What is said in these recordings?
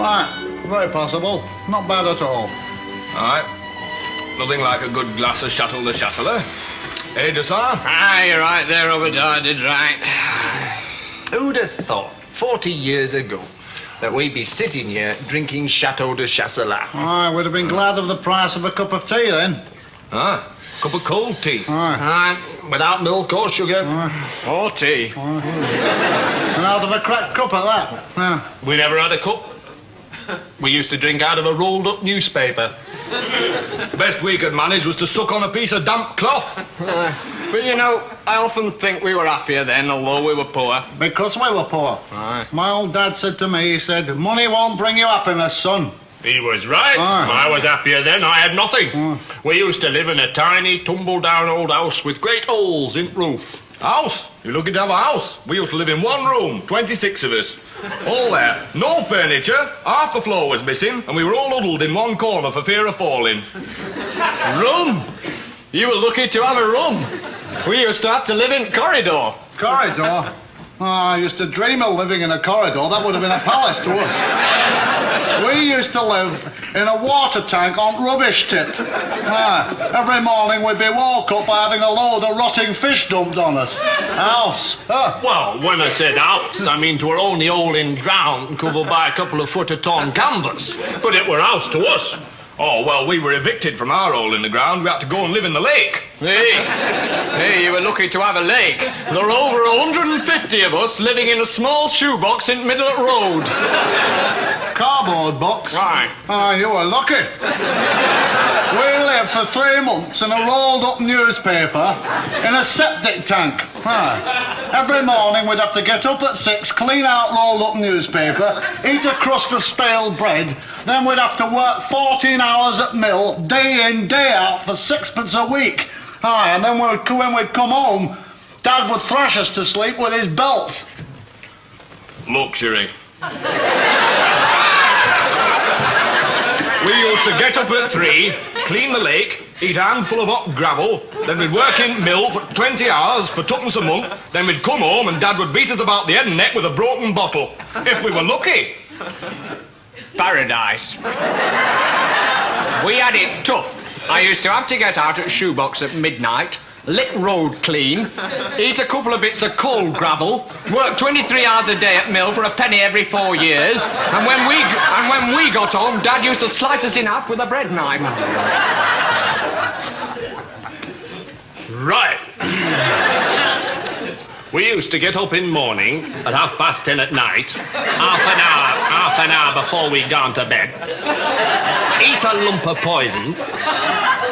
Right, very possible. Not bad at all. Aye. Nothing like a good glass of Chateau de Chasselas. Eh, Dessart? Aye, you're right there, Obadiah, right. Who'd have thought, 40 years ago, that we'd be sitting here drinking Chateau de Chasselas? Aye, we'd have been glad of the price of a cup of tea then. Aye. Cup of cold tea. Aye. Aye, without milk or sugar. Or tea. And out of a cracked cup at that. Yeah. We never had a cup. We used to drink out of a rolled-up newspaper. The best we could manage was to suck on a piece of damp cloth. But, you know, I often think we were happier then, although we were poor. Because we were poor. Aye. My old dad said to me, he said, money won't bring you happiness, son. He was right. Aye. I was happier then. I had nothing. We used to live in a tiny, tumble-down old house with great holes in the roof. House? You're lucky to have a house. We used to live in one room, 26 of us. All there. No furniture. Half the floor was missing, and we were all huddled in one corner for fear of falling. Room? You were lucky to have a room. We used to have to live in corridor. Corridor? Oh, I used to dream of living in a corridor. That would have been a palace to us. We used to live in a water tank on rubbish tip. Every morning we'd be woke up by having a load of rotting fish dumped on us. House. Well, when I said house, I mean 'twere only hole in ground covered by a couple of foot of torn canvas. But it were house to us. Oh, well, we were evicted from our hole in the ground. We had to go and live in the lake. Hey, you were lucky to have a lake. There were over 150 of us living in a small shoebox in the middle of the road. Cardboard box? Right. Oh, you were lucky. We lived for 3 months in a rolled-up newspaper in a septic tank. Every morning we'd have to get up at 6, clean out rolled-up newspaper, eat a crust of stale bread, then we'd have to work 14 hours at mill, day in, day out, for 6pence a week. And then when we'd come home, Dad would thrash us to sleep with his belt. Luxury. We used to get up at 3, clean the lake, eat a handful of hot gravel, then we'd work in mill for 20 hours for 2pence a month, then we'd come home and Dad would beat us about the head and neck with a broken bottle. If we were lucky. Paradise. We had it tough. I used to have to get out at shoebox at midnight, lick road clean, eat a couple of bits of cold gravel, work 23 hours a day at mill for a penny every 4 years, and when we got home, Dad used to slice us in half with a bread knife. Right. We used to get up in morning at 10:30 at night, half an hour before we'd gone to bed, eat a lump of poison,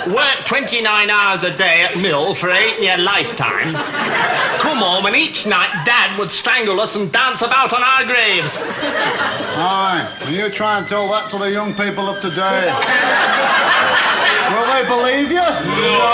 work 29 hours a day at mill for 8-year lifetime, come home, and each night Dad would strangle us and dance about on our graves. Aye, and you try and tell that to the young people of today. Will they believe you? No.